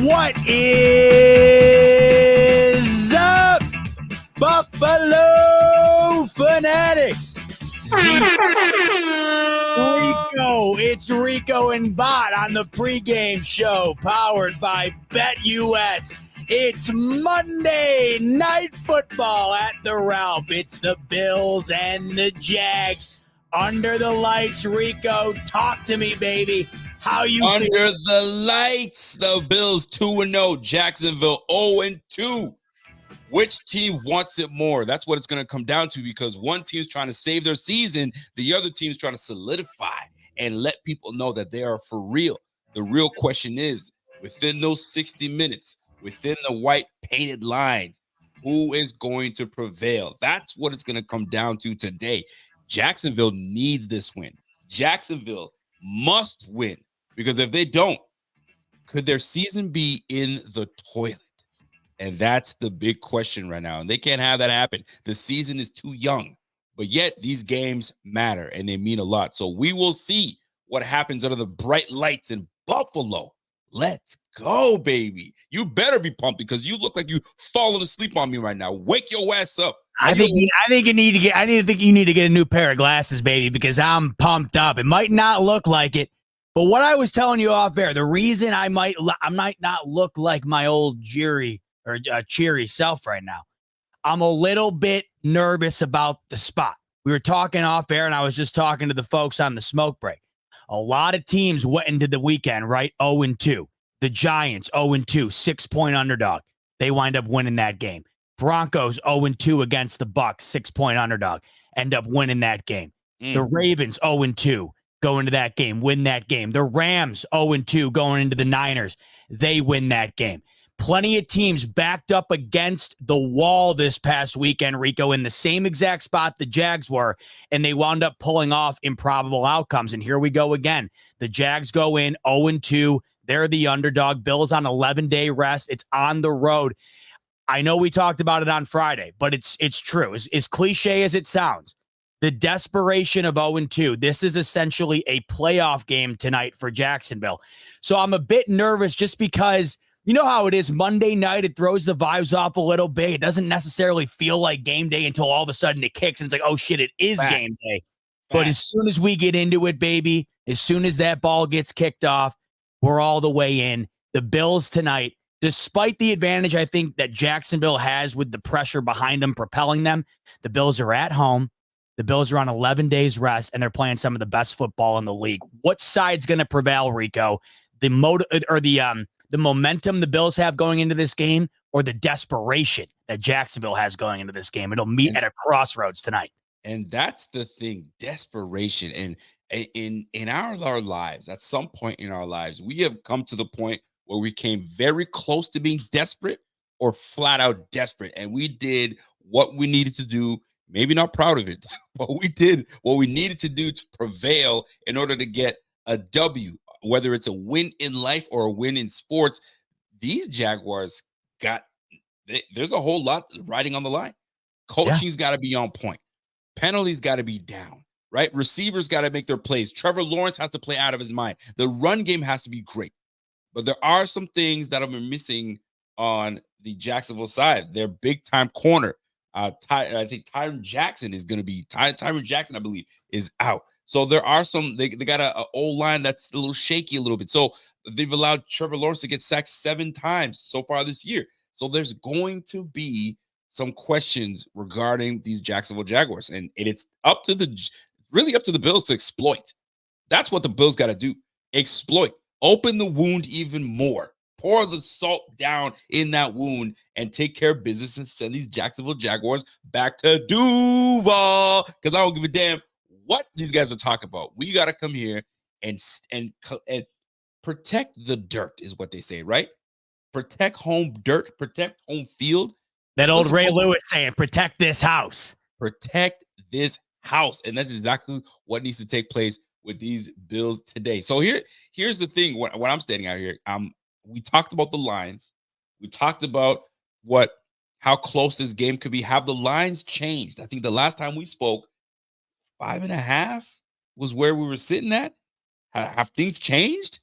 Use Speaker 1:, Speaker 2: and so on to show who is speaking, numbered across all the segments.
Speaker 1: What is up, Buffalo Fanatics? Rico, it's Rico and Bot on the pregame show powered by BetUS. It's Monday Night Football at the Ralph. It's the Bills and the Jags under the lights. Rico, talk to me, baby. How you
Speaker 2: under
Speaker 1: feel?
Speaker 2: the lights? The Bills 2-0, Jacksonville 0-2. Which team wants it more? That's what it's going to come down to, because one team's trying to save their season, the other team's trying to solidify and let people know that they are for real. The real question is, within those 60 minutes, within the white painted lines, who is going to prevail? That's what it's going to come down to today. Jacksonville needs this win. Jacksonville must win, because if they don't, could their season be in the toilet? And that's the big question right now. And they can't have that happen. The season is too young, but yet these games matter and they mean a lot. So we will see what happens under the bright lights in Buffalo. Let's go, baby. You better be pumped, because you look like you falling asleep on me right now. Wake your ass up.
Speaker 1: I think you need to get a new pair of glasses, baby, because I'm pumped up. It might not look like it, but what I was telling you off air, the reason I might not look like my old cheery self right now, I'm a little bit nervous about the spot. We were talking off air, and I was just talking to the folks on the smoke break. A lot of teams went into the weekend, right? 0-2. The Giants, 0-2, 6-point underdog. They wind up winning that game. Broncos, 0-2 against the Bucks, 6-point underdog. End up winning that game. The Ravens, 0-2, go into that game, win that game. The Rams, 0-2, going into the Niners. They win that game. Plenty of teams backed up against the wall this past weekend, Rico, in the same exact spot the Jags were, and they wound up pulling off improbable outcomes. And here we go again. The Jags go in 0-2. They're the underdog. Bills on 11-day rest. It's on the road. I know we talked about it on Friday, but it's true. As cliche as it sounds, the desperation of 0-2, this is essentially a playoff game tonight for Jacksonville. So I'm a bit nervous just because you know how it is Monday night. It throws the vibes off a little bit. It doesn't necessarily feel like game day until all of a sudden it kicks and it's like, oh shit, it is game day. But as soon as we get into it, baby, as soon as that ball gets kicked off, we're all the way in. The Bills tonight, despite the advantage I think that Jacksonville has with the pressure behind them, propelling them, the Bills are at home. The Bills are on 11 days rest, and they're playing some of the best football in the league. What side's going to prevail, Rico? The momentum the Bills have going into this game, or the desperation that Jacksonville has going into this game? It'll meet at a crossroads tonight.
Speaker 2: And that's the thing, desperation. And in our lives, at some point in our lives, we have come to the point where we came very close to being desperate or flat out desperate. And we did what we needed to do. Maybe not proud of it, but we did what we needed to do to prevail in order to get a W, whether it's a win in life or a win in sports. These Jaguars there's a whole lot riding on the line. Coaching's got to be on point. Penalties got to be down, right? Receivers got to make their plays. Trevor Lawrence has to play out of his mind. The run game has to be great. But there are some things that have been missing on the Jacksonville side. Their big-time corner, I think Tyron Jackson is going to be – Tyron Jackson, I believe, is out. So there are some – they got an O-line that's a little shaky a little bit. So they've allowed Trevor Lawrence to get sacked 7 times so far this year. So there's going to be some questions regarding these Jacksonville Jaguars. And it's really up to the Bills to exploit. That's what the Bills got to do. Exploit. Open the wound even more. Pour the salt down in that wound and take care of business and send these Jacksonville Jaguars back to Duval. Because I don't give a damn what these guys are talking about. We got to come here and protect the dirt is what they say, right? Protect home dirt, protect home field.
Speaker 1: That old Ray Lewis saying, protect this house.
Speaker 2: Protect this house. And that's exactly what needs to take place with these Bills today. So here's the thing. What I'm standing out here. We talked about the lines. We talked about how close this game could be. Have the lines changed? I think the last time we spoke, 5.5 was where we were sitting at. Have things changed?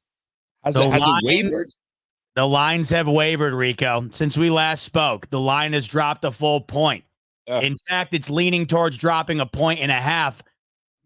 Speaker 2: Has it wavered?
Speaker 1: The lines have wavered, Rico. Since we last spoke, the line has dropped a full point. In fact, it's leaning towards dropping 1.5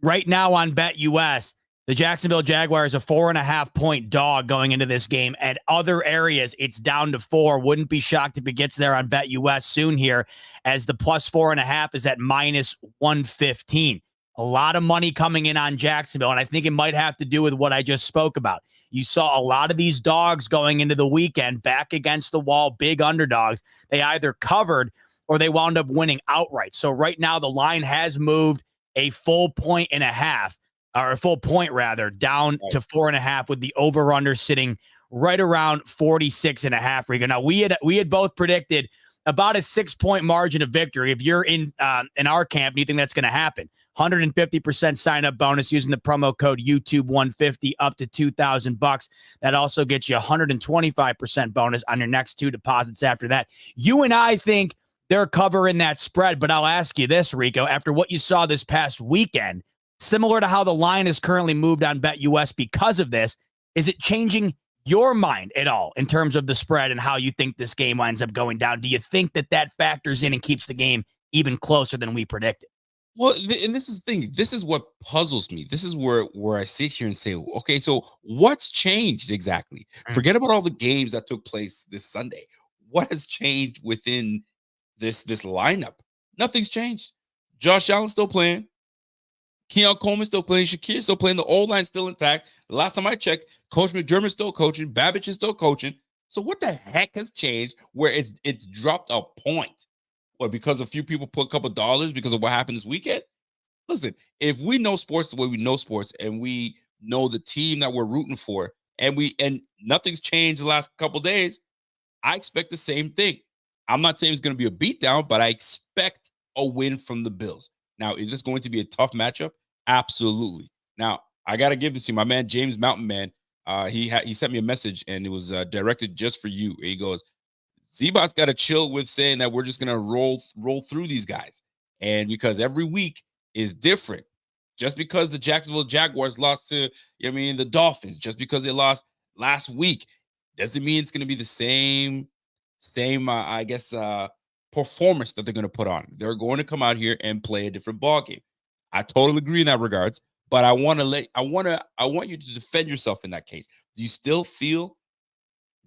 Speaker 1: right now on BetUS. The Jacksonville Jaguars are 4.5-point dog going into this game. At other areas, it's down to 4. Wouldn't be shocked if it gets there on BetUS soon here, as the plus 4.5 is at minus 115. A lot of money coming in on Jacksonville, and I think it might have to do with what I just spoke about. You saw a lot of these dogs going into the weekend back against the wall, big underdogs. They either covered or they wound up winning outright. So right now the line has moved a full 1.5, or a full point rather, down to 4.5, with the over-under sitting right around 46.5. Rico. Now we had both predicted about a 6-point margin of victory. If you're in our camp, do you think that's going to happen? 150% sign-up bonus using the promo code YouTube150 up to $2,000. That also gets you 125% bonus on your next 2 deposits after that. You and I think they're covering that spread, but I'll ask you this, Rico, after what you saw this past weekend, similar to how the line is currently moved on BetUS because of this, is it changing your mind at all in terms of the spread and how you think this game ends up going down? Do you think that factors in and keeps the game even closer than we predicted?
Speaker 2: Well, and this is the thing. This is what puzzles me. This is where I sit here and say, okay, so what's changed exactly? Forget about all the games that took place this Sunday. What has changed within this lineup? Nothing's changed. Josh Allen still playing. Keon Coleman still playing. Shakir still playing. The old line still intact. The last time I checked, Coach McDermott's still coaching. Babich is still coaching. So what the heck has changed where it's dropped a point? What, because a few people put a couple dollars because of what happened this weekend? Listen, if we know sports the way we know sports, and we know the team that we're rooting for, and nothing's changed the last couple days, I expect the same thing. I'm not saying it's going to be a beatdown, but I expect a win from the Bills. Now, is this going to be a tough matchup? Absolutely. Now, I got to give this to my man, James Mountain Man. He sent me a message, and it was directed just for you. He goes, Z-Bot's got to chill with saying that we're just going to roll through these guys. And because every week is different. Just because the Jacksonville Jaguars lost to, the Dolphins, just because they lost last week, doesn't mean it's going to be the same performance that they're going to put on. They're going to come out here and play a different ball game. I totally agree in that regards, but I want you to defend yourself in that case. Do you still feel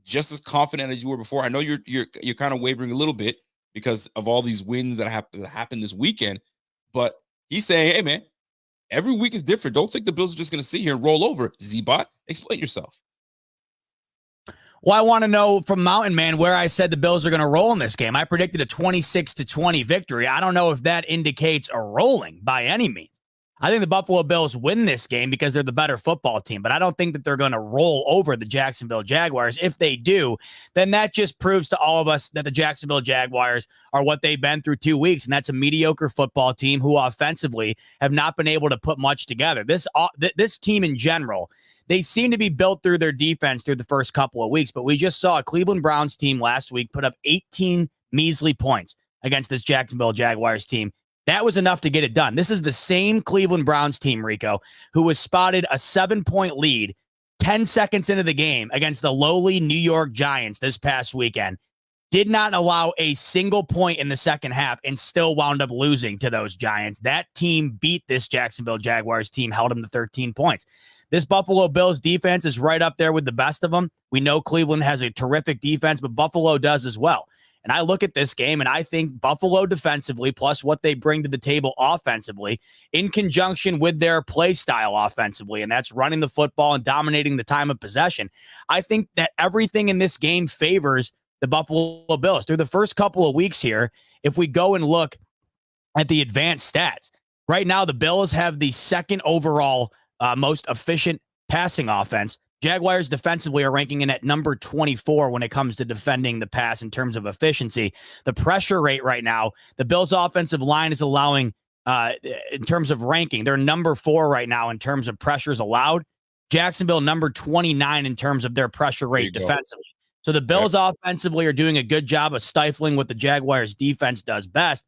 Speaker 2: just as confident as you were before? I know you're kind of wavering a little bit because of all these wins that happened this weekend, but he's saying, hey man, every week is different. Don't think the Bills are just going to sit here and roll over. Z-Bot, explain yourself.
Speaker 1: Well, I want to know from Mountain Man where I said the Bills are going to roll in this game. I predicted a 26-20 victory. I don't know if that indicates a rolling by any means. I think the Buffalo Bills win this game because they're the better football team, but I don't think that they're going to roll over the Jacksonville Jaguars. If they do, then that just proves to all of us that the Jacksonville Jaguars are what they've been through 2 weeks, and that's a mediocre football team who offensively have not been able to put much together. This team in general, they seem to be built through their defense through the first couple of weeks, but we just saw a Cleveland Browns team last week put up 18 measly points against this Jacksonville Jaguars team. That was enough to get it done. This is the same Cleveland Browns team, Rico, who was spotted a 7-point lead 10 seconds into the game against the lowly New York Giants this past weekend. Did not allow a single point in the second half and still wound up losing to those Giants. That team beat this Jacksonville Jaguars team, held them to 13 points. This Buffalo Bills defense is right up there with the best of them. We know Cleveland has a terrific defense, but Buffalo does as well. And I look at this game and I think Buffalo defensively, plus what they bring to the table offensively, in conjunction with their play style offensively, and that's running the football and dominating the time of possession, I think that everything in this game favors the Buffalo Bills. Through the first couple of weeks here, if we go and look at the advanced stats, right now the Bills have the second overall most efficient passing offense. Jaguars defensively are ranking in at number 24 when it comes to defending the pass in terms of efficiency. The pressure rate right now, the Bills offensive line is allowing in terms of ranking. They're number 4 right now in terms of pressures allowed. Jacksonville number 29 in terms of their pressure rate defensively. So the Bills offensively are doing a good job of stifling what the Jaguars defense does best.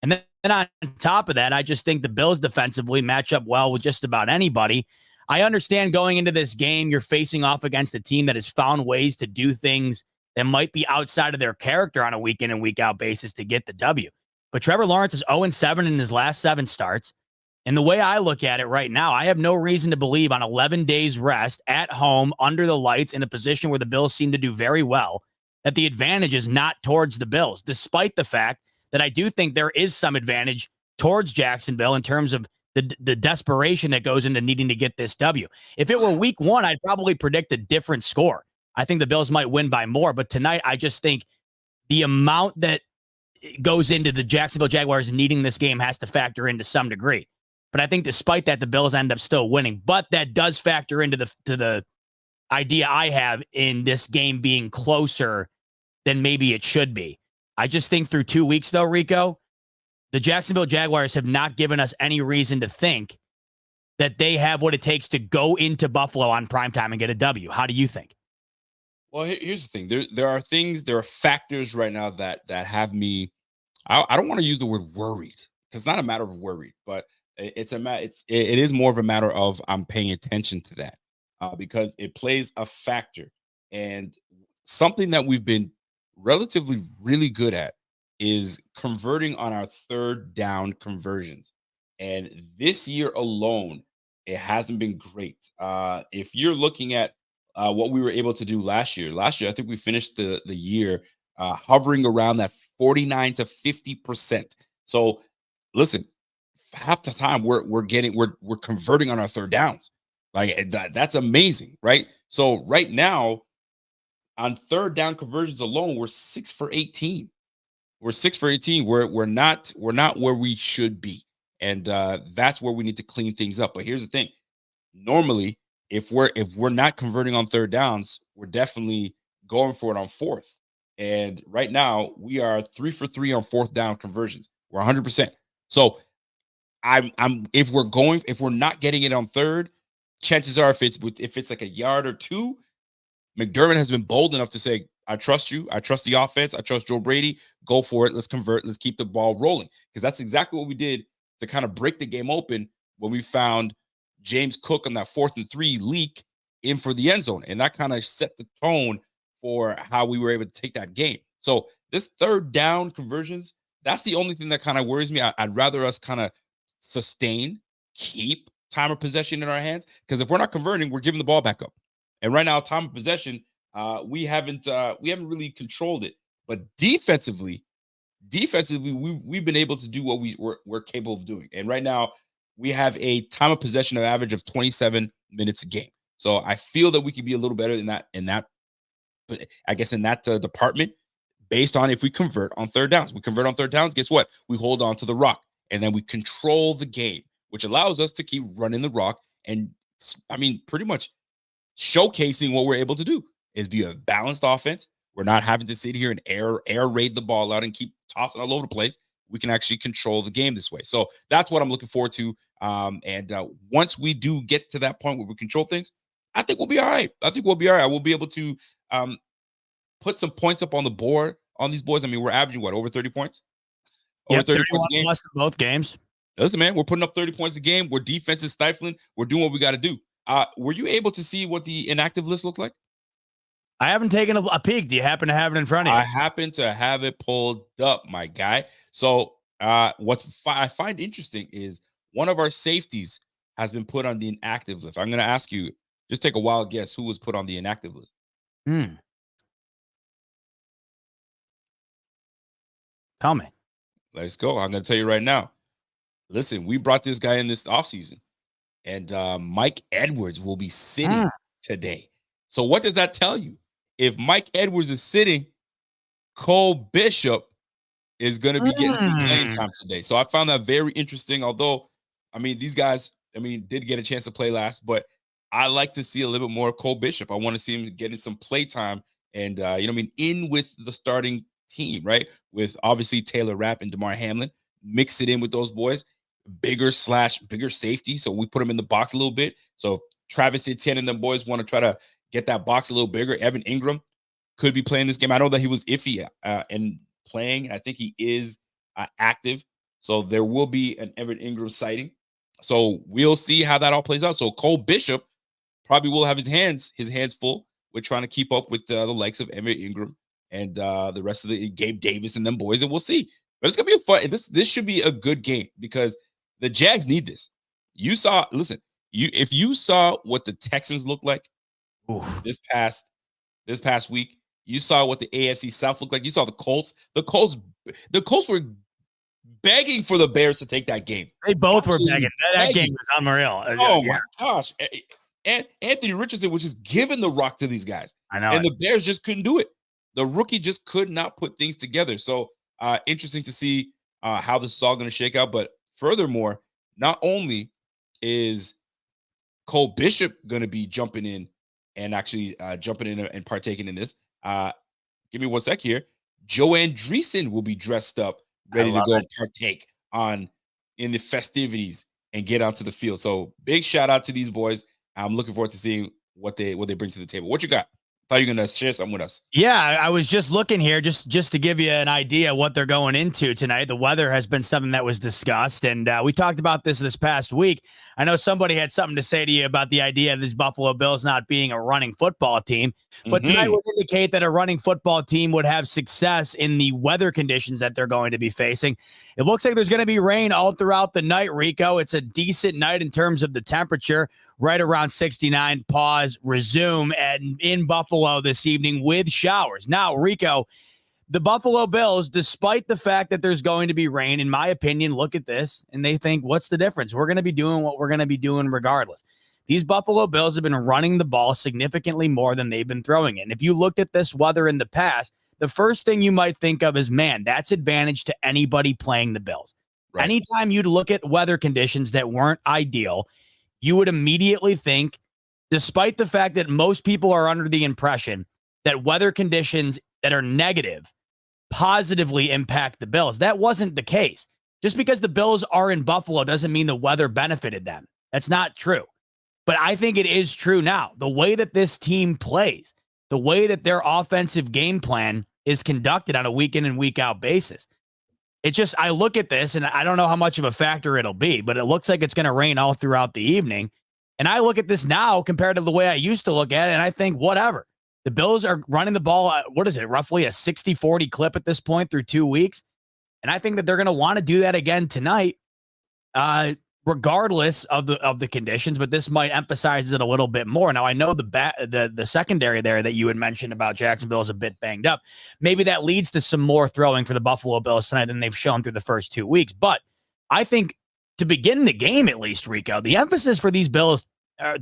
Speaker 1: And then on top of that, I just think the Bills defensively match up well with just about anybody. I understand going into this game, you're facing off against a team that has found ways to do things that might be outside of their character on a week in and week out basis to get the W. But Trevor Lawrence is 0-7 in his last 7 starts. And the way I look at it right now, I have no reason to believe on 11 days rest at home under the lights in a position where the Bills seem to do very well, that the advantage is not towards the Bills, despite the fact that I do think there is some advantage towards Jacksonville in terms of the desperation that goes into needing to get this W. If it were week 1, I'd probably predict a different score. I think the Bills might win by more, but tonight I just think the amount that goes into the Jacksonville Jaguars needing this game has to factor in to some degree. But I think despite that, the Bills end up still winning. But that does factor into the idea I have in this game being closer than maybe it should be. I just think through 2 weeks, though, Rico, the Jacksonville Jaguars have not given us any reason to think that they have what it takes to go into Buffalo on primetime and get a W. How do you think?
Speaker 2: Well, here's the thing. There are factors right now that have me. I don't want to use the word worried because it's not a matter of worried, but it is more of a matter of I'm paying attention to that because it plays a factor, and something that we've been relatively really good at is converting on our third down conversions. And this year alone, it hasn't been great. If you're looking at what we were able to do last year, I think we finished the year hovering around that 49 to 50%. So listen, half the time we're converting on our third downs. Like that's amazing, right? So right now on third down conversions alone, we're 6 for 18. We're 6 for 18. We're not where we should be. And that's where we need to clean things up. But here's the thing. Normally, if we're not converting on third downs, we're definitely going for it on fourth. And right now, we are 3 for 3 on fourth down conversions. We're 100%. So if we're not getting it on third, chances are if it's like a yard or two, McDermott has been bold enough to say, I trust you. I trust the offense. I trust Joe Brady. Go for it. Let's convert. Let's keep the ball rolling. Because that's exactly what we did to kind of break the game open when we found James Cook on that 4th and 3 leak in for the end zone. And that kind of set the tone for how we were able to take that game. So this third down conversions, that's the only thing that kind of worries me. I'd rather us kind of keep time of possession in our hands. Because if we're not converting, we're giving the ball back up. And right now, time of possession, we haven't really controlled it. But defensively, we've been able to do what we're capable of doing. And right now, we have a time of possession of average of 27 minutes a game. So I feel that we could be a little better than that I guess in that department, based on if we convert on third downs. We convert on third downs, guess what? We hold on to the rock, and then we control the game, which allows us to keep running the rock. And I mean, pretty much showcasing what we're able to do is be a balanced offense. We're not having to sit here and air raid the ball out and keep tossing all over the place. We can actually control the game this way. So that's what I'm looking forward to. And once we do get to that point where we control things, I think we'll be all right. We'll be able to put some points up on the board on these boys. I mean, we're averaging what, over 30 points?
Speaker 1: Over 30 points a game. Plus in both games.
Speaker 2: Listen, man, we're putting up 30 points a game. We're defense is stifling. We're doing what we got to do. Were you able to see what the inactive list looks like?
Speaker 1: I haven't taken a peek. Do you happen to have it in front of you?
Speaker 2: I happen to have it pulled up, my guy. So what I find interesting is one of our safeties has been put on the inactive list. I'm going to ask you, just take a wild guess who was put on the inactive list.
Speaker 1: Tell me.
Speaker 2: Let's go. I'm going to tell you right now. Listen, we brought this guy in this offseason, and Mike Edwards will be sitting today. So what does that tell you? If Mike Edwards is sitting, Cole Bishop is going to be getting some playing time today. So I found that very interesting. Although, I mean, these guys, did get a chance to play last, but I like to see a little bit more of Cole Bishop. I want to see him getting some play time and, in with the starting team, right? With obviously Taylor Rapp and DeMar Hamlin, mix it in with those boys. bigger safety. So we put him in the box a little bit. So Travis Etienne and them boys want to try to get that box a little bigger. Evan Ingram could be playing this game. I know that he was iffy and playing. I think he is active. So there will be an Evan Ingram sighting. So we'll see how that all plays out. So Cole Bishop probably will have his hands full with trying to keep up with the likes of Evan Ingram and the rest of the Gabe Davis and them boys, and we'll see. But it's gonna be a fun. This should be a good game because the Jags need this. You saw, listen, if you saw what the Texans look like this past week, you saw what the AFC South looked like. You saw the Colts. The Colts were begging for the Bears to take that game.
Speaker 1: They both were begging. That game was unreal.
Speaker 2: Oh my gosh. And Anthony Richardson was just giving the rock to these guys.
Speaker 1: I know.
Speaker 2: And the Bears just couldn't do it. The rookie just could not put things together. So interesting to see how this is all going to shake out. But furthermore, not only is Cole Bishop going to be jumping in and actually and partaking in this. Give me 1 sec here. Joe Andreessen will be dressed up, ready to go and partake in the festivities and get onto the field. So big shout out to these boys. I'm looking forward to seeing what they bring to the table. What you got? Thought you were gonna share something with us.
Speaker 1: Yeah, I was just looking here just to give you an idea what they're going into tonight. The weather has been something that was discussed, and we talked about this past week. I know somebody had something to say to you about the idea of these Buffalo Bills not being a running football team, but tonight would indicate that a running football team would have success in the weather conditions that they're going to be facing. It looks like there's going to be rain all throughout the night, Rico. It's a decent night in terms of the temperature. Right around 69, pause, resume, and in Buffalo this evening with showers. Now, Rico, the Buffalo Bills, despite the fact that there's going to be rain, in my opinion, look at this, and they think, what's the difference? We're going to be doing what we're going to be doing regardless. These Buffalo Bills have been running the ball significantly more than they've been throwing it. And if you looked at this weather in the past, the first thing you might think of is, man, that's advantage to anybody playing the Bills. Right. Anytime you'd look at weather conditions that weren't ideal, you would immediately think, despite the fact that most people are under the impression that weather conditions that are negative positively impact the Bills. That wasn't the case. Just because the Bills are in Buffalo doesn't mean the weather benefited them. That's not true. But I think it is true now. The way that this team plays, the way that their offensive game plan is conducted on a week in and week out basis. It just, I look at this and I don't know how much of a factor it'll be, but it looks like it's going to rain all throughout the evening. And I look at this now compared to the way I used to look at it, and I think, whatever. The Bills are running the ball at, roughly a 60-40 clip at this point through 2 weeks. And I think that they're going to want to do that again tonight, regardless of the conditions, but this might emphasize it a little bit more. Now, I know the secondary there that you had mentioned about Jacksonville is a bit banged up. Maybe that leads to some more throwing for the Buffalo Bills tonight than they've shown through the first 2 weeks. But I think to begin the game, at least, Rico, the emphasis for these Bills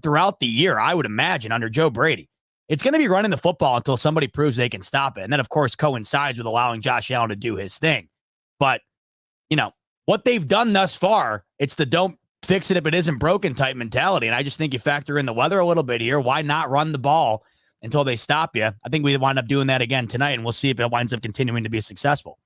Speaker 1: throughout the year, I would imagine, under Joe Brady, it's going to be running the football until somebody proves they can stop it. And that, of course, coincides with allowing Josh Allen to do his thing. But, what they've done thus far, it's the don't fix it if it isn't broken type mentality. And I just think you factor in the weather a little bit here. Why not run the ball until they stop you? I think we wind up doing that again tonight, and we'll see if it winds up continuing to be successful.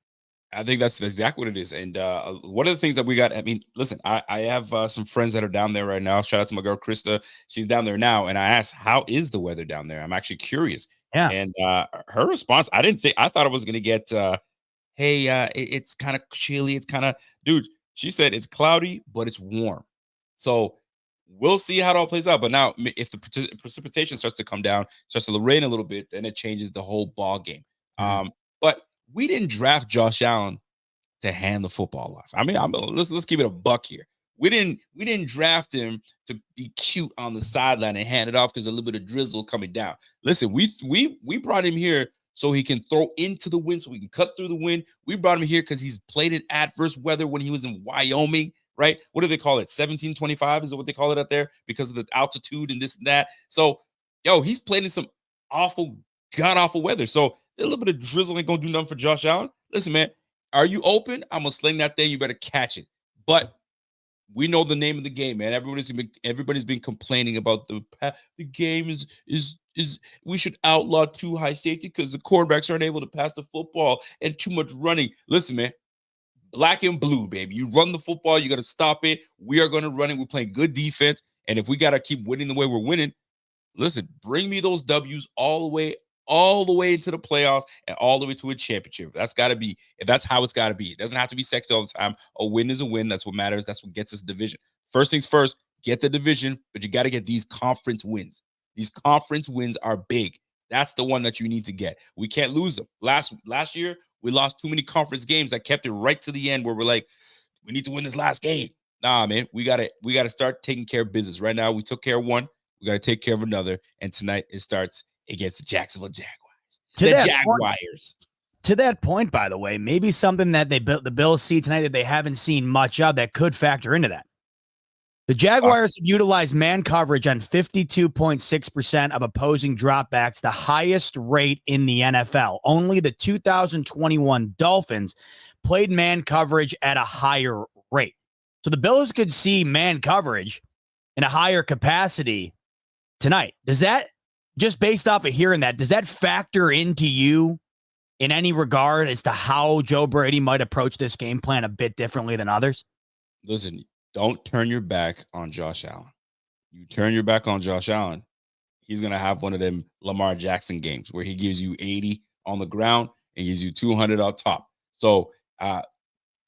Speaker 2: I think that's exactly what it is. And one of the things that we got, listen, I have some friends that are down there right now. Shout out to my girl, Krista. She's down there now. And I asked, how is the weather down there? I'm actually curious.
Speaker 1: Yeah.
Speaker 2: And her response, I thought I was going to get, hey, it's kind of chilly. It's kind of, dude, she said it's cloudy, but it's warm. So we'll see how it all plays out. But now if the precipitation starts to come down, starts to rain a little bit, then it changes the whole ball game. But we didn't draft Josh Allen to hand the football off. Let's keep it a buck here. We didn't draft him to be cute on the sideline and hand it off because a little bit of drizzle coming down. Listen, we brought him here so he can throw into the wind, so we can cut through the wind. We brought him here because he's played in adverse weather when he was in Wyoming, right? What do they call it? 1725 is what they call it out there because of the altitude and this and that. So, he's played in some awful, god-awful weather. So a little bit of drizzle ain't going to do nothing for Josh Allen. Listen, man, are you open? I'm going to sling that thing. You better catch it. But we know the name of the game, man. Everybody's been complaining about the game is we should outlaw too high safety because the quarterbacks aren't able to pass the football and too much running. Listen, man, black and blue, baby. You run the football, you got to stop it. We are going to run it. We're playing good defense. And if we got to keep winning the way we're winning, listen, bring me those W's all the way into the playoffs and all the way to a championship. That's got to be, that's how it's got to be. It doesn't have to be sexy all the time. A win is a win. That's what matters. That's what gets us division. First things first, get the division, but you got to get these conference wins. These conference wins are big. That's the one that you need to get. We can't lose them. Last year, we lost too many conference games. I kept it right to the end where we're like, we need to win this last game. Nah, man, we gotta start taking care of business. Right now, we took care of one. We gotta take care of another. And tonight it starts against the Jacksonville Jaguars. Jaguars.
Speaker 1: To that point, by the way, maybe something that the Bills see tonight that they haven't seen much of that could factor into that. The Jaguars have utilized man coverage on 52.6% of opposing dropbacks, the highest rate in the NFL. Only the 2021 Dolphins played man coverage at a higher rate. So the Bills could see man coverage in a higher capacity tonight. Does that, just based off of hearing that, does that factor into you in any regard as to how Joe Brady might approach this game plan a bit differently than others?
Speaker 2: Listen, don't turn your back on Josh Allen. You turn your back on Josh Allen, he's going to have one of them Lamar Jackson games where he gives you 80 on the ground and gives you 200 on top. So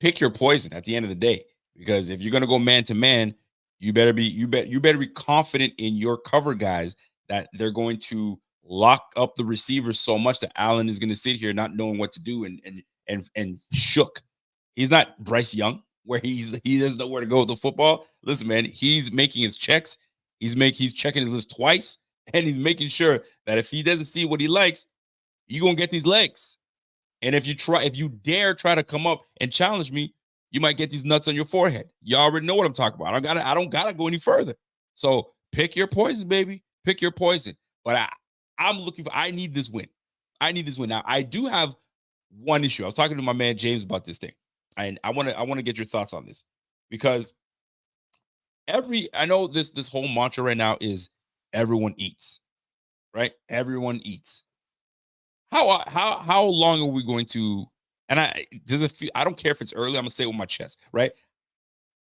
Speaker 2: pick your poison at the end of the day. Because if you're going to go man to man, you better be confident in your cover guys that they're going to lock up the receivers so much that Allen is going to sit here not knowing what to do and shook. He's not Bryce Young where he doesn't know where to go with the football. Listen, man, he's making his checks. He's checking his list twice, and he's making sure that if he doesn't see what he likes, you're going to get these legs. And if you dare try to come up and challenge me, you might get these nuts on your forehead. You already know what I'm talking about. I don't gotta go any further. So pick your poison, baby. Pick your poison. But I need this win. I need this win. Now, I do have one issue. I was talking to my man James about this thing. And I want to get your thoughts on this. Because I know this whole mantra right now is everyone eats. Right? Everyone eats. How long are we going to? And I don't care if it's early. I'm gonna say it with my chest, right?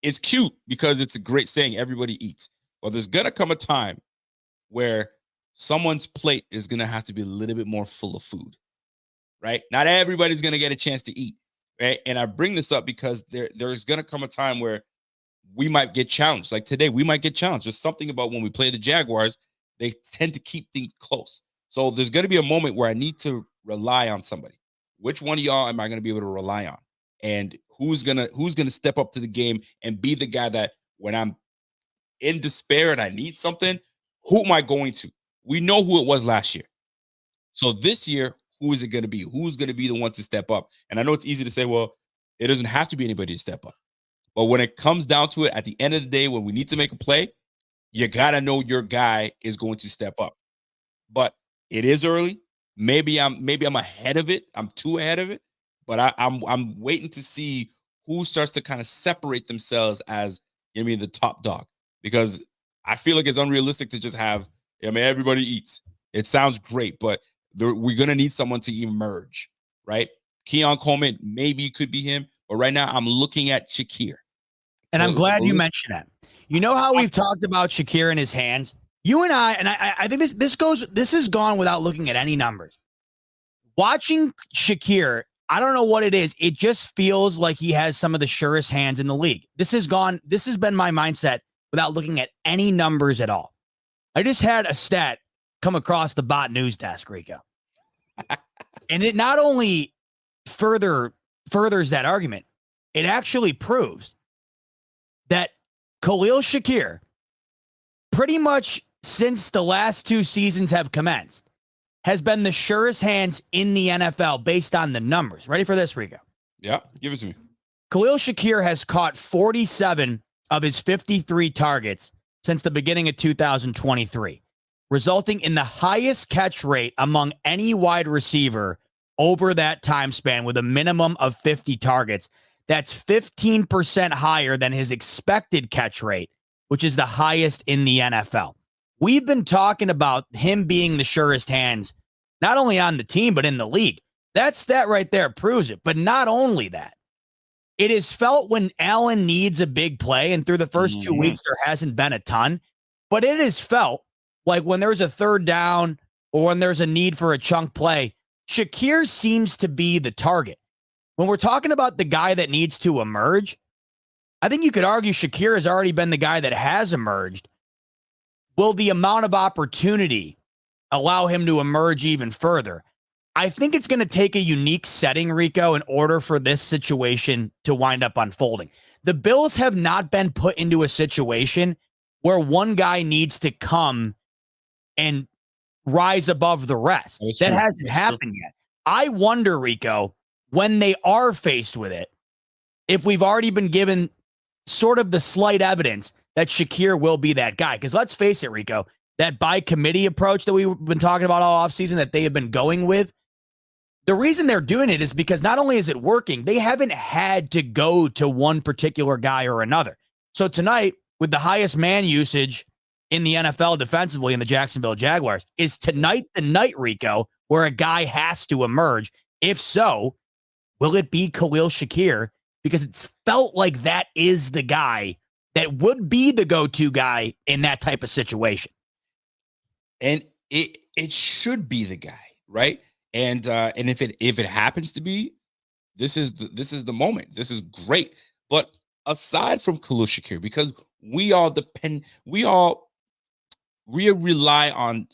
Speaker 2: It's cute because it's a great saying. Everybody eats, but there's gonna come a time where someone's plate is gonna have to be a little bit more full of food, right? Not everybody's gonna get a chance to eat, right? And I bring this up because there's gonna come a time where we might get challenged. Like today, we might get challenged. There's something about when we play the Jaguars, they tend to keep things close. So there's gonna be a moment where I need to rely on somebody. Which one of y'all am I going to be able to rely on? And who's gonna step up to the game and be the guy that when I'm in despair and I need something, who am I going to? We know who it was last year. So this year, who is it going to be? Who's going to be the one to step up? And I know it's easy to say, well, it doesn't have to be anybody to step up. But when it comes down to it, at the end of the day, when we need to make a play, you got to know your guy is going to step up. But it is early. Maybe I'm ahead of it. I'm too ahead of it, but I'm waiting to see who starts to kind of separate themselves as the top dog, because I feel like it's unrealistic to just have everybody eats. It sounds great, but we're gonna need someone to emerge, right? Keon Coleman, maybe it could be him, but right now I'm looking at Shakir.
Speaker 1: And I'm glad you mentioned that. You know how we've talked about Shakir in his hands? You and I think this has gone without looking at any numbers. Watching Shakir, I don't know what it is. It just feels like he has some of the surest hands in the league. This has been my mindset without looking at any numbers at all. I just had a stat come across the bot news desk, Rico. And it not only furthers that argument, it actually proves that Khalil Shakir, pretty much since the last two seasons have commenced, has been the surest hands in the NFL based on the numbers. Ready for this, Rico?
Speaker 2: Yeah, give it to me.
Speaker 1: Khalil Shakir has caught 47 of his 53 targets since the beginning of 2023, resulting in the highest catch rate among any wide receiver over that time span with a minimum of 50 targets. That's 15% higher than his expected catch rate, which is the highest in the NFL. We've been talking about him being the surest hands, not only on the team, but in the league. That stat right there proves it. But not only that, It is felt when Allen needs a big play, and through the first 2 weeks, there hasn't been a ton, but it is felt like when there's a third down or when there's a need for a chunk play, Shakir seems to be the target. When we're talking about the guy that needs to emerge, I think you could argue Shakir has already been the guy that has emerged. Will the amount of opportunity allow him to emerge even further? I think it's going to take a unique setting, Rico, in order for this situation to wind up unfolding. The Bills have not been put into a situation where one guy needs to come and rise above the rest. That hasn't happened yet. I wonder, Rico, when they are faced with it, if we've already been given sort of the slight evidence that Shakir will be that guy. Because let's face it, Rico, that by committee approach that we've been talking about all offseason that they have been going with, the reason they're doing it is because not only is it working, they haven't had to go to one particular guy or another. So tonight, with the highest man usage in the NFL defensively in the Jacksonville Jaguars, is tonight the night, Rico, where a guy has to emerge? If so, will it be Khalil Shakir? Because it's felt like that is the guy that would be the go-to guy in that type of situation.
Speaker 2: And it should be the guy, right? And if it happens to be, this is the moment. This is great. But aside from Khalil Shakir, because we rely on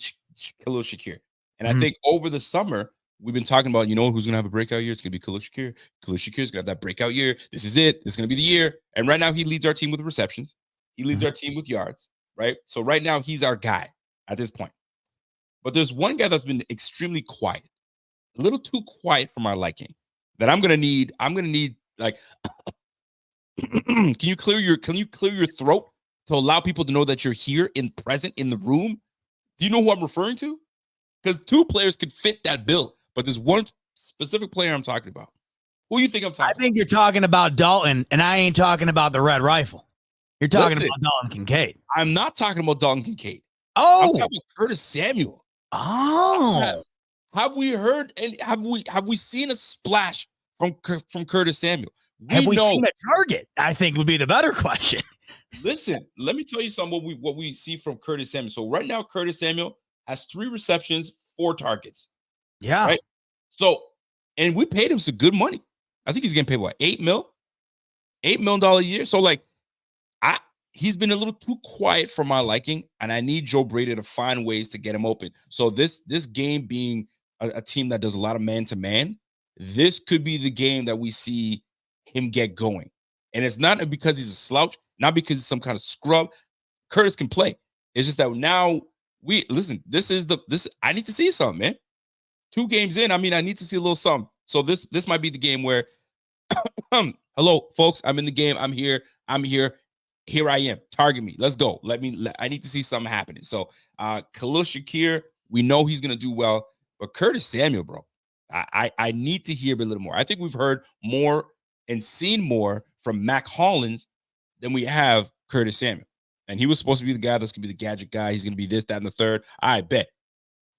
Speaker 2: Khalil Shakir, and I think over the summer we've been talking about, who's gonna have a breakout year? It's gonna be Khalil Shakir. Khalil Shakir's gonna have that breakout year. This is it. This is gonna be the year. And right now he leads our team with receptions. He leads our team with yards. Right. So right now he's our guy at this point. But there's one guy that's been extremely quiet, a little too quiet for my liking, that I'm gonna need like can you clear your throat to allow people to know that you're here present in the room? Do you know who I'm referring to? Because two players could fit that bill, but there's one specific player I'm talking about. Who do you think I'm talking about?
Speaker 1: I think you're talking about Dalton, and I ain't talking about the Red Rifle. You're talking about Dalton Kincaid.
Speaker 2: I'm not talking about Dalton Kincaid.
Speaker 1: Oh,
Speaker 2: I'm talking about Curtis Samuel.
Speaker 1: Oh,
Speaker 2: have we heard and have we seen a splash from Curtis Samuel?
Speaker 1: Have we seen a target? I think would be the better question.
Speaker 2: Listen, let me tell you something. What we see from Curtis Samuel. So right now, Curtis Samuel has 3 receptions, 4 targets.
Speaker 1: Yeah.
Speaker 2: Right. So, and we paid him some good money. I think he's getting paid what, $8 million a year. So he's been a little too quiet for my liking, and I need Joe Brady to find ways to get him open. So this game being a team that does a lot of man-to-man, this could be the game that we see him get going. And it's not because he's a slouch, not because he's some kind of scrub. Curtis can play. It's just that now this I need to see something, man. 2 games in, I need to see a little something. So this might be the game where hello, folks, I'm in the game. I'm here. Here I am. Target me. Let's go. I need to see something happening. So Khalil Shakir, we know he's gonna do well, but Curtis Samuel, bro, I need to hear a little more. I think we've heard more and seen more from Mac Hollins than we have Curtis Samuel. And he was supposed to be the guy that's gonna be the gadget guy. He's gonna be this, that, and the third. I bet.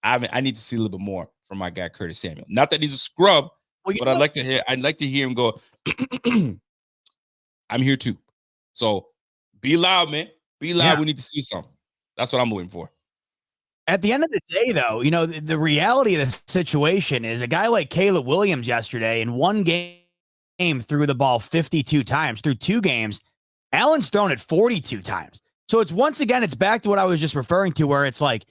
Speaker 2: I need to see a little bit more from my guy Curtis Samuel. Not that he's a scrub, but I'd like to hear him go, I'm here too. So be loud, man. Be loud. Yeah. We need to see something. That's what I'm waiting for.
Speaker 1: At the end of the day, though, the reality of the situation is a guy like Caleb Williams yesterday in one game threw the ball 52 times. Through 2 games, Allen's thrown it 42 times. So it's back to what I was just referring to, where it's like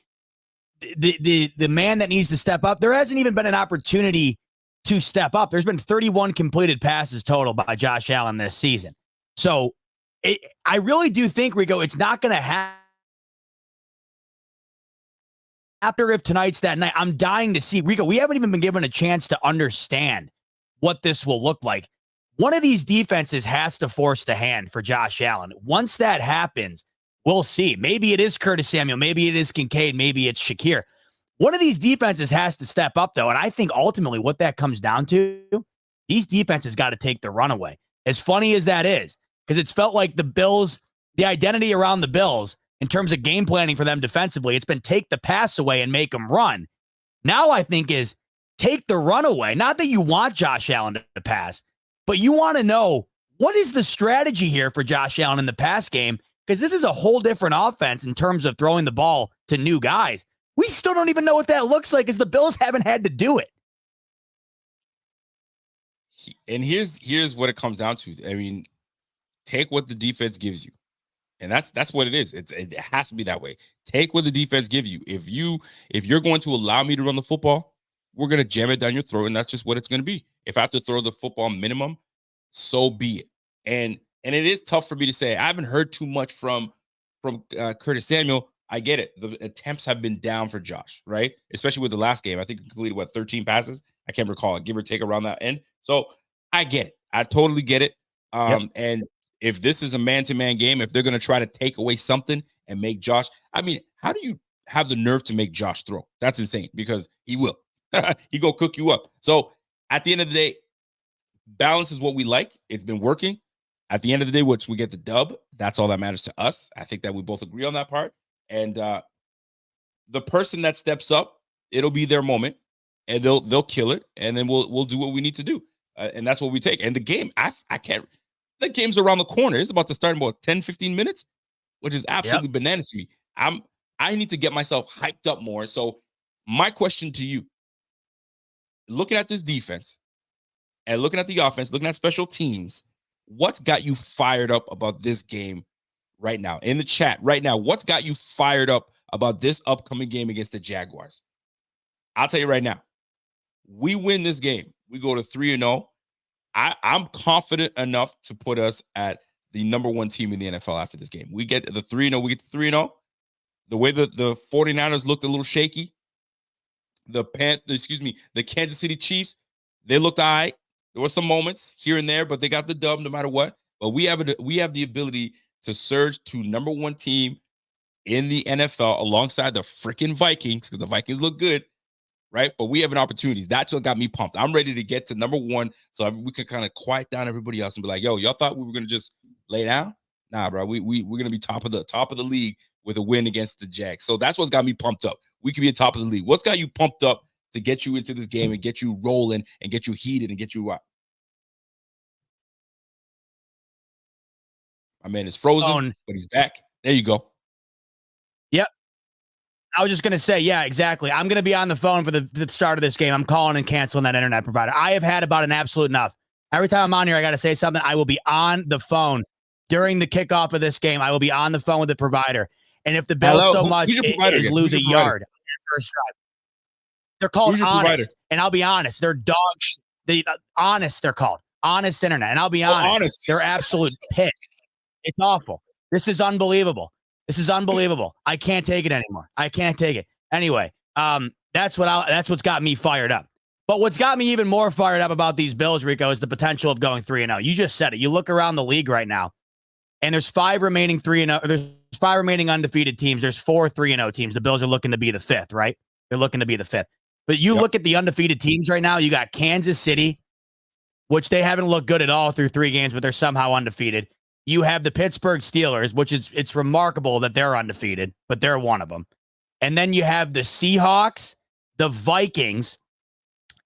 Speaker 1: the man that needs to step up. There hasn't even been an opportunity to step up. There's been 31 completed passes total by Josh Allen this season. So I really do think, Rico, it's not going to happen. After if tonight's that night, I'm dying to see. Rico, we haven't even been given a chance to understand what this will look like. One of these defenses has to force the hand for Josh Allen. Once that happens, we'll see. Maybe it is Curtis Samuel. Maybe it is Kincaid. Maybe it's Shakir. One of these defenses has to step up, though. And I think ultimately what that comes down to, these defenses got to take the runaway. As funny as that is, because it's felt like the Bills, the identity around the Bills in terms of game planning for them defensively, it's been take the pass away and make them run. Now I think is take the run away. Not that you want Josh Allen to pass, but you want to know what is the strategy here for Josh Allen in the pass game? Because this is a whole different offense in terms of throwing the ball to new guys. We still don't even know what that looks like, as the Bills haven't had to do it.
Speaker 2: And here's what it comes down to. I mean, take what the defense gives you. And that's what it is. It has to be that way. Take what the defense gives you. If you're going to allow me to run the football, we're going to jam it down your throat, and that's just what it's going to be. If I have to throw the football minimum, so be it. And it is tough for me to say. I haven't heard too much from Curtis Samuel. I get it. The attempts have been down for Josh, right? Especially with the last game. I think he completed 13 passes. I can't recall, give or take around that end. So I get it. I totally get it. And if this is a man-to-man game, if they're going to try to take away something and make Josh, I mean, how do you have the nerve to make Josh throw? That's insane, because he will. He go cook you up. So at the end of the day, balance is what we like. It's been working. At the end of the day, once we get the dub, that's all that matters to us. I think that we both agree on that part. And the person that steps up, it'll be their moment, and they'll kill it, and then we'll do what we need to do. And that's what we take. And the game, I can't. The game's around the corner. It's about to start in about 10, 15 minutes, which is absolutely bananas to me. I need to get myself hyped up more. So my question to you, looking at this defense and looking at the offense, looking at special teams, what's got you fired up about this game right now? In the chat right now, what's got you fired up about this upcoming game against the Jaguars? I'll tell you right now, we win this game, we go to 3-0. I'm confident enough to put us at the number one team in the NFL after this game. We get the 3-0. We get the 3-0. The way the 49ers looked a little shaky. The Kansas City Chiefs, they looked all right. There were some moments here and there, but they got the dub no matter what. But we have the ability to surge to number one team in the NFL alongside the freaking Vikings, because the Vikings look good. Right? But we have an opportunity. That's what got me pumped. I'm ready to get to number one so we can kind of quiet down everybody else and be like, yo, y'all thought we were going to just lay down? Nah, bro. We're going to be top of the league with a win against the Jags. So that's what's got me pumped up. We could be at top of the league. What's got you pumped up to get you into this game and get you rolling and get you heated and get you out? My man is frozen, but he's back. There you go.
Speaker 1: Yep. I was just going to say, yeah, exactly. I'm going to be on the phone for the start of this game. I'm calling and canceling that internet provider. I have had about an absolute enough. Every time I'm on here, I got to say something. I will be on the phone during the kickoff of this game. I will be on the phone with the provider. And if the Bills is lose a yard, first drive, they're called Honest. And I'll be honest, they're dogs. Honest, they're called Honest Internet. And I'll be honest, they're absolute piss. It's awful. This is unbelievable. I can't take it anymore. I can't take it. Anyway, that's what's got me fired up. But what's got me even more fired up about these Bills, Rico, is the potential of going 3-0. You just said it. You look around the league right now, and there's 5 remaining 3-0. There's 5 remaining undefeated teams. There's 4 3-0 teams. The Bills are looking to be the 5th, right? They're looking to be the 5th. But you look at the undefeated teams right now. You got Kansas City, which they haven't looked good at all through 3 games, but they're somehow undefeated. You have the Pittsburgh Steelers, which it's remarkable that they're undefeated, but they're one of them. And then you have the Seahawks, the Vikings.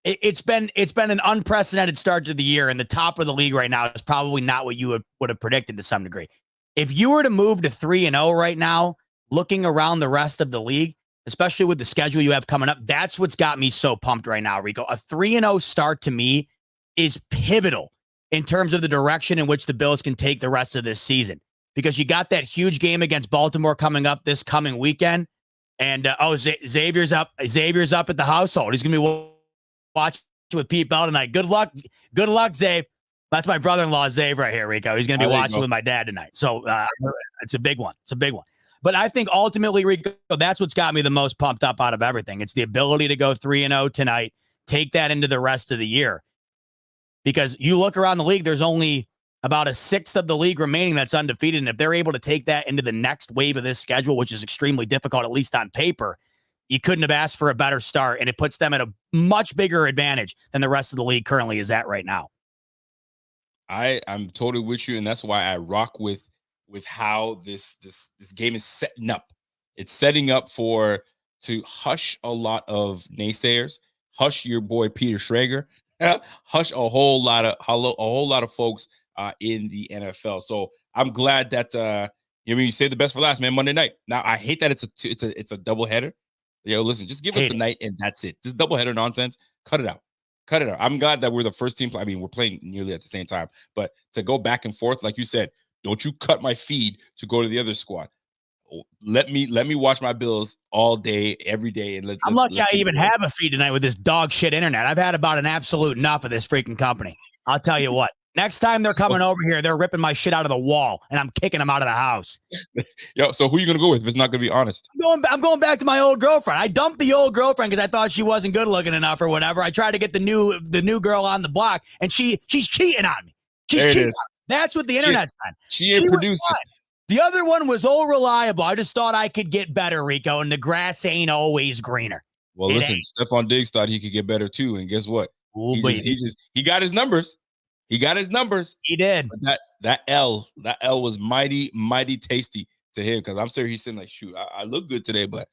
Speaker 1: It's been an unprecedented start to the year, and the top of the league right now is probably not what you would have predicted to some degree. If you were to move to 3-0 right now, looking around the rest of the league, especially with the schedule you have coming up, that's what's got me so pumped right now, Rico. A 3-0 start to me is pivotal in terms of the direction in which the Bills can take the rest of this season, because you got that huge game against Baltimore coming up this coming weekend. And Xavier's up at the household. He's going to be watching with Pete Bell tonight. Good luck, Zave. That's my brother-in-law, Zave, right here, Rico. He's going to be watching with my dad tonight. So it's a big one. But I think ultimately, Rico, that's what's got me the most pumped up out of everything. It's the ability to go 3-0 tonight, take that into the rest of the year. Because you look around the league, there's only about a 1/6 of the league remaining that's undefeated. And if they're able to take that into the next wave of this schedule, which is extremely difficult, at least on paper, you couldn't have asked for a better start. And it puts them at a much bigger advantage than the rest of the league currently is at right now.
Speaker 2: I'm totally with you. And that's why I rock with how this game is setting up. It's setting up to hush a lot of naysayers, hush your boy Peter Schrager, hush a whole lot of folks in the NFL. So I'm glad that you say the best for last, man. Monday night. Now I hate that it's a doubleheader. Listen, just give us the night and that's it. This doubleheader nonsense, cut it out. Cut it out. I'm glad that we're the first team. I mean, we're playing nearly at the same time, but to go back and forth, like you said, don't you cut my feed to go to the other squad. Let me watch my Bills all day, every day. And
Speaker 1: I'm lucky I even have a feed tonight with this dog shit internet. I've had about an absolute enough of this freaking company. I'll tell you what. Next time they're coming over here, they're ripping my shit out of the wall, and I'm kicking them out of the house.
Speaker 2: Yo, so who are you gonna go with if it's not gonna be honest?
Speaker 1: I'm going back to my old girlfriend. I dumped the old girlfriend because I thought she wasn't good looking enough or whatever. I tried to get the new girl on the block, and she's cheating on me. She's cheating on me. That's what the internet's done.
Speaker 2: She ain't producing.
Speaker 1: The other one was all reliable. I just thought I could get better, Rico, and the grass ain't always greener.
Speaker 2: Well, listen, Stephon Diggs thought he could get better too, and guess what?
Speaker 1: Ooh,
Speaker 2: he got his numbers. He got his numbers.
Speaker 1: He did.
Speaker 2: But that L was mighty, mighty tasty to him because I'm sure he's saying like, shoot, I look good today, but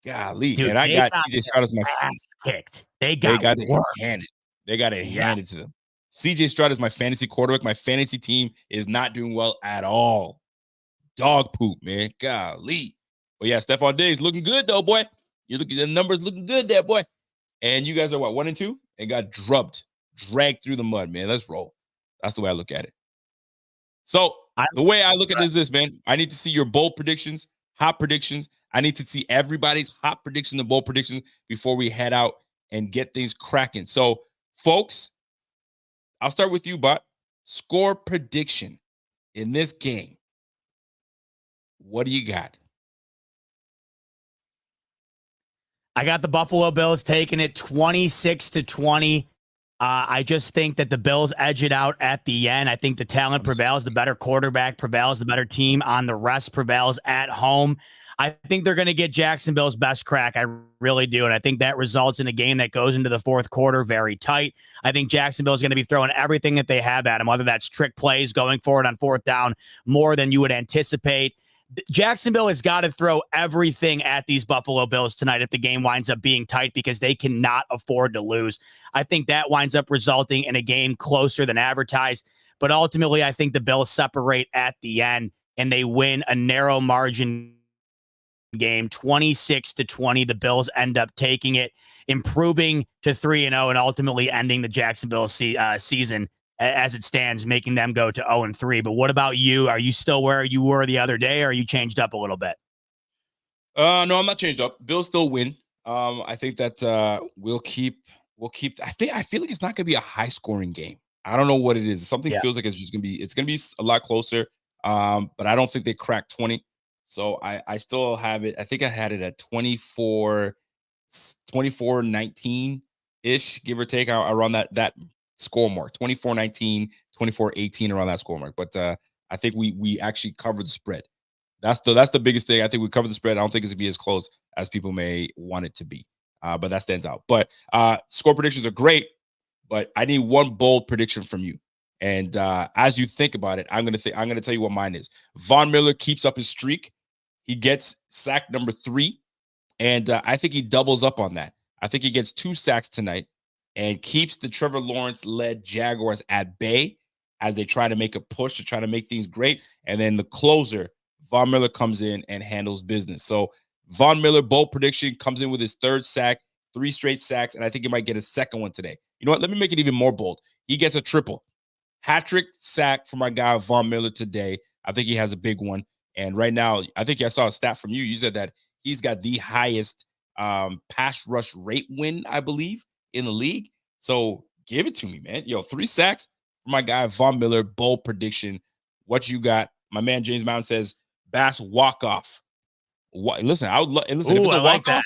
Speaker 2: golly,
Speaker 1: dude,
Speaker 2: and I got CJ Stroud as my
Speaker 1: ass kicked. They
Speaker 2: got it handed. They got it handed to them. CJ Stroud is my fantasy quarterback. My fantasy team is not doing well at all. Dog poop, man. Golly. But yeah, Stephon Diggs looking good though, boy. You look at the numbers looking good there, boy. And you guys are what, 1-2? And got dragged through the mud, man. Let's roll. That's the way I look at it. So the way I look at it is this, man. I need to see your bold predictions, hot predictions. I need to see everybody's hot predictions and bold predictions before we head out and get things cracking. So, folks, I'll start with you, Bot. Score prediction in this game. What do you got?
Speaker 1: I got the Buffalo Bills taking it 26-20. I just think that the Bills edge it out at the end. I think the talent prevails. The better quarterback prevails. The better team on the rest prevails at home. I think they're going to get Jacksonville's best crack. I really do. And I think that results in a game that goes into the fourth quarter very tight. I think Jacksonville is going to be throwing everything that they have at them, whether that's trick plays going forward on fourth down more than you would anticipate. Jacksonville has got to throw everything at these Buffalo Bills tonight if the game winds up being tight because they cannot afford to lose. I think that winds up resulting in a game closer than advertised. But ultimately, I think the Bills separate at the end and they win a narrow margin game, 26-20. The Bills end up taking it, improving to 3-0, and ultimately ending the Jacksonville season as it stands, making them go to 0-3. But what about you? Are you still where you were the other day, or are you changed up a little bit?
Speaker 2: No, I'm not changed up. Bills still win. I think that we'll keep. I feel like it's not going to be a high scoring game. I don't know what it is. Something feels like it's going to be a lot closer. But I don't think they crack 20. So I still have it. I think I had it at 24-19 ish, give or take, around that score mark, 24-19, 24-18, around that score mark. But I think we actually covered the spread. That's the biggest thing. I think we covered the spread. I don't think it's gonna be as close as people may want it to be. But that stands out. But score predictions are great, but I need one bold prediction from you. And as you think about it, I'm gonna tell you what mine is. Von Miller keeps up his streak. He gets sack number 3, and I think he doubles up on that. I think he gets 2 sacks tonight and keeps the Trevor Lawrence-led Jaguars at bay as they try to make a push to try to make things great. And then the closer, Von Miller, comes in and handles business. So Von Miller, bold prediction, comes in with his 3rd sack, 3 straight sacks, and I think he might get a 2nd one today. You know what? Let me make it even more bold. He gets a triple. Hat-trick sack from our guy Von Miller today. I think he has a big one. And right now, I think I saw a stat from you. You said that he's got the highest pass rush rate win, I believe, in the league. So give it to me, man. 3 sacks for my guy Von Miller. Bold prediction. What you got? My man James Mountain says Bass walk-off. Listen, if it's a walk-off,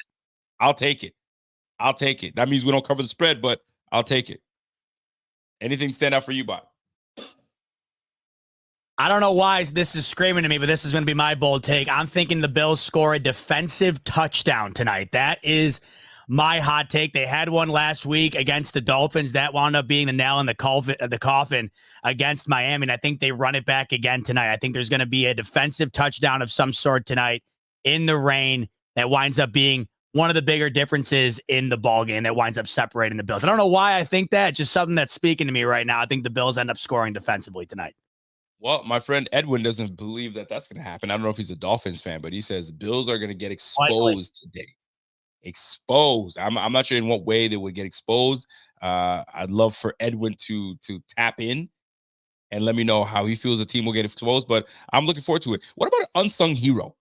Speaker 2: I'll take it. That means we don't cover the spread, but I'll take it. Anything stand out for you, Bob?
Speaker 1: I don't know why this is screaming to me, but this is going to be my bold take. I'm thinking the Bills score a defensive touchdown tonight. That is my hot take. They had one last week against the Dolphins. That wound up being the nail in the coffin against Miami, and I think they run it back again tonight. I think there's going to be a defensive touchdown of some sort tonight in the rain that winds up being one of the bigger differences in the ball game that winds up separating the Bills. I don't know why I think that. Just something that's speaking to me right now. I think the Bills end up scoring defensively tonight.
Speaker 2: Well, my friend Edwin doesn't believe that that's going to happen. I don't know if he's a Dolphins fan, but he says Bills are going to get
Speaker 1: Likely.
Speaker 2: exposed today. Exposed. I'm not sure in what way they would get exposed. I'd love for Edwin to tap in and let me know how he feels the team will get exposed. But I'm looking forward to it. What about an unsung hero?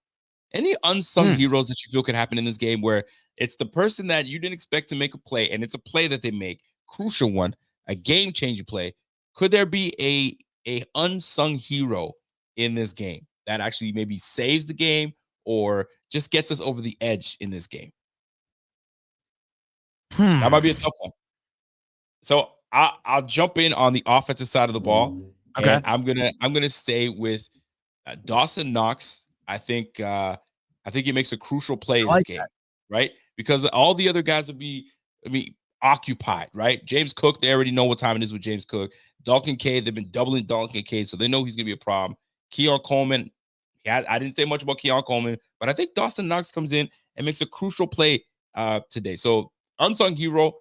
Speaker 2: Any unsung heroes that you feel could happen in this game where it's the person that you didn't expect to make a play, and it's a play that they make, crucial one, a game-changing play? Could there be a unsung hero in this game that actually maybe saves the game or just gets us over the edge in this game? That might be a tough one. So I'll jump in on the offensive side of the ball,
Speaker 1: Okay.
Speaker 2: and I'm gonna stay with Dawson Knox. I think he makes a crucial play in
Speaker 1: I
Speaker 2: this
Speaker 1: like
Speaker 2: game,
Speaker 1: that.
Speaker 2: right? Because all the other guys will be, occupied, right? James Cook, they already know what time it is with James Cook. Dalton K, they've been doubling Dalton K, so they know he's gonna be a problem. Keon Coleman, I didn't say much about Keon Coleman, but I think Dawson Knox comes in and makes a crucial play today. So unsung hero,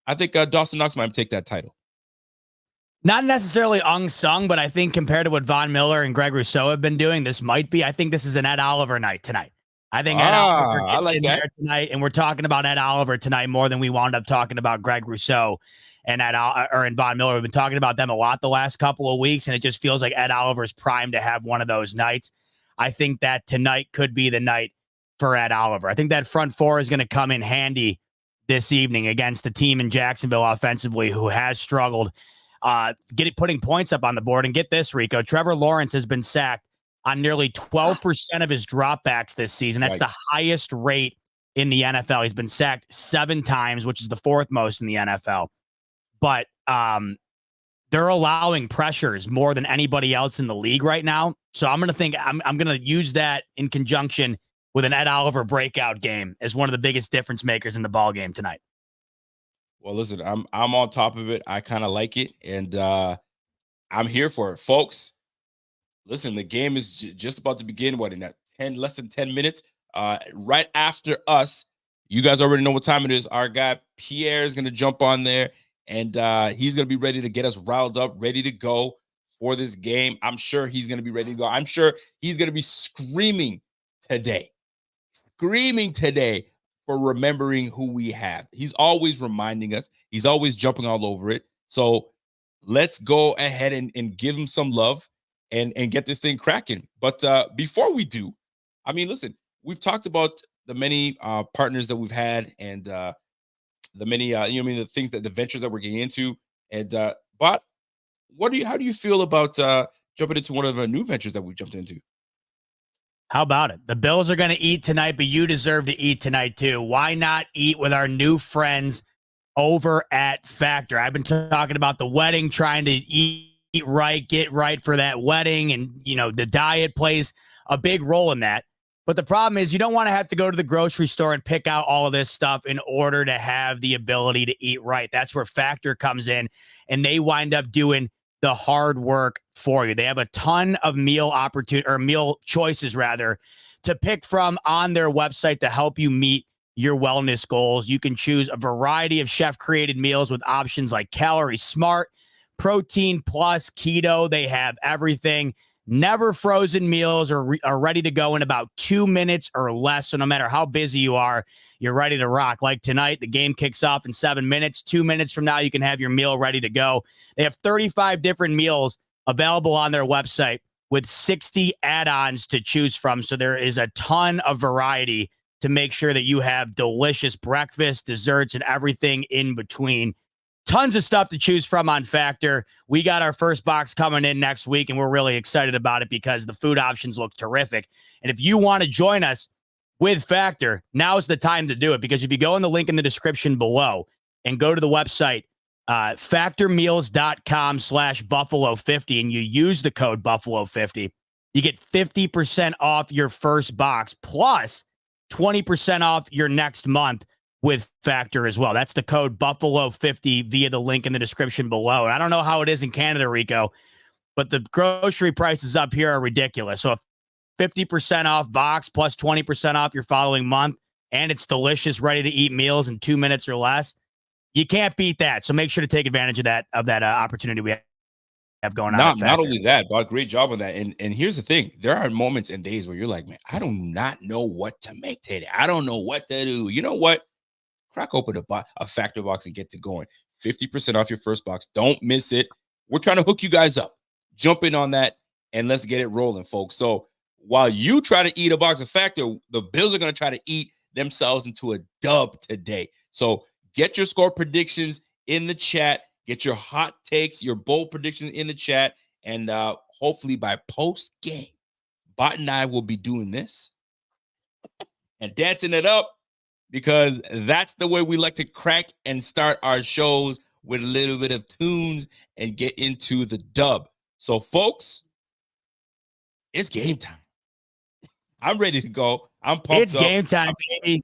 Speaker 2: I think Dawson Knox might take that title.
Speaker 1: Not necessarily unsung, but I think compared to what Von Miller and Greg Rousseau have been doing, this might be. I think this is an Ed Oliver night tonight. I think Ed Oliver
Speaker 2: I
Speaker 1: gets
Speaker 2: like
Speaker 1: in
Speaker 2: that.
Speaker 1: there tonight, and we're talking about Ed Oliver tonight more than we wound up talking about Greg Rousseau and and Von Miller. We've been talking about them a lot the last couple of weeks, and it just feels like Ed Oliver's primed to have one of those nights. I think that tonight could be the night for Ed Oliver. I think that front four is going to come in handy this evening against the team in Jacksonville offensively who has struggled putting points up on the board. And get this, Rico, Trevor Lawrence has been sacked on nearly 12% of his dropbacks this season. That's the highest rate in the NFL. He's been sacked 7 times, which is the 4th most in the NFL. But they're allowing pressures more than anybody else in the league right now. So I'm going to use that in conjunction with an Ed Oliver breakout game as one of the biggest difference makers in the ball game tonight.
Speaker 2: Well, listen, I'm on top of it. I kind of like it, and I'm here for it, folks. Listen, the game is just about to begin. What, in that less than 10 minutes? Right after us, you guys already know what time it is. Our guy Pierre is going to jump on there, and he's going to be ready to get us riled up, ready to go for this game. I'm sure he's going to be ready to go. I'm sure he's going to be screaming today for remembering who we have. He's always reminding us. He's always jumping all over it. So let's go ahead and give him some love and get this thing cracking. But before we do, listen, we've talked about the many partners that we've had and the many, the things the ventures that we're getting into. And but how do you feel about jumping into one of the new ventures that we jumped into?
Speaker 1: How about it? The Bills are going to eat tonight, but you deserve to eat tonight too. Why not eat with our new friends over at Factor? I've been talking about the wedding, trying to eat right, get right for that wedding. And, the diet plays a big role in that. But the problem is you don't want to have to go to the grocery store and pick out all of this stuff in order to have the ability to eat right. That's where Factor comes in, and they wind up doing the hard work for you. They have a ton of meal choices to pick from on their website to help you meet your wellness goals. You can choose a variety of chef created meals with options like Calorie Smart, Protein Plus, Keto. They have everything. Never frozen meals are ready to go in about 2 minutes or less. So no matter how busy you are, you're ready to rock. Like tonight, the game kicks off in 7 minutes. 2 minutes from now, you can have your meal ready to go. They have 35 different meals available on their website with 60 add-ons to choose from. So there is a ton of variety to make sure that you have delicious breakfast, desserts, and everything in between. Tons of stuff to choose from on Factor. We got our first box coming in next week, and we're really excited about it because the food options look terrific. And if you want to join us with Factor, now's the time to do it, because if you go in the link in the description below and go to the website, factormeals.com/Buffalo50, and you use the code Buffalo50, you get 50% off your first box plus 20% off your next month with Factor as well. That's the code Buffalo50 via the link in the description below. And I don't know how it is in Canada, Rico, but the grocery prices up here are ridiculous. So a 50% off box plus 20% off your following month, and it's delicious, ready to eat meals in 2 minutes or less. You can't beat that. So make sure to take advantage of that opportunity we have. have going on.
Speaker 2: Not only that, but great job on that. And here's the thing: there are moments and days where you're like, man, I do not know what to make today. I don't know what to do. You know what? Crack open a factor box and get to going. 50% off your first box. Don't miss it. We're trying to hook you guys up. Jump in on that and let's get it rolling, folks. So while you try to eat a box of factor, the Bills are going to try to eat themselves into a dub today. So get your score predictions in the chat. Get your hot takes, your bold predictions in the chat. And hopefully by post game, Bot and I will be doing this and dancing it up, because that's the way we like to crack and start our shows, with a little bit of tunes and get into the dub. So, folks, it's game time. I'm ready to go. I'm pumped.
Speaker 1: It's game time, baby.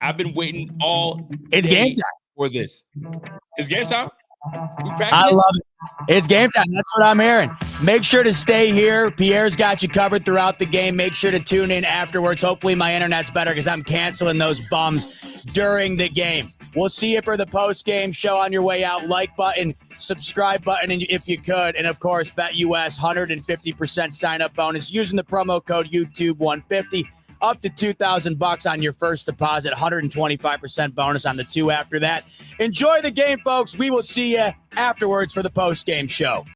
Speaker 2: I've been waiting all
Speaker 1: It's
Speaker 2: day
Speaker 1: game time
Speaker 2: for this. It's game time.
Speaker 1: I love it. It's game time. That's what I'm hearing. Make sure to stay here. Pierre's got you covered throughout the game. Make sure to tune in afterwards. Hopefully my internet's better, because I'm canceling those bums during the game. We'll see you for the post-game show on your way out. Like button, subscribe button if you could. And, of course, BetUS, 150% sign-up bonus using the promo code YouTube150. Up to $2,000 on your first deposit, 125% bonus on the two after that. Enjoy the game, folks. We will see you afterwards for the post-game show.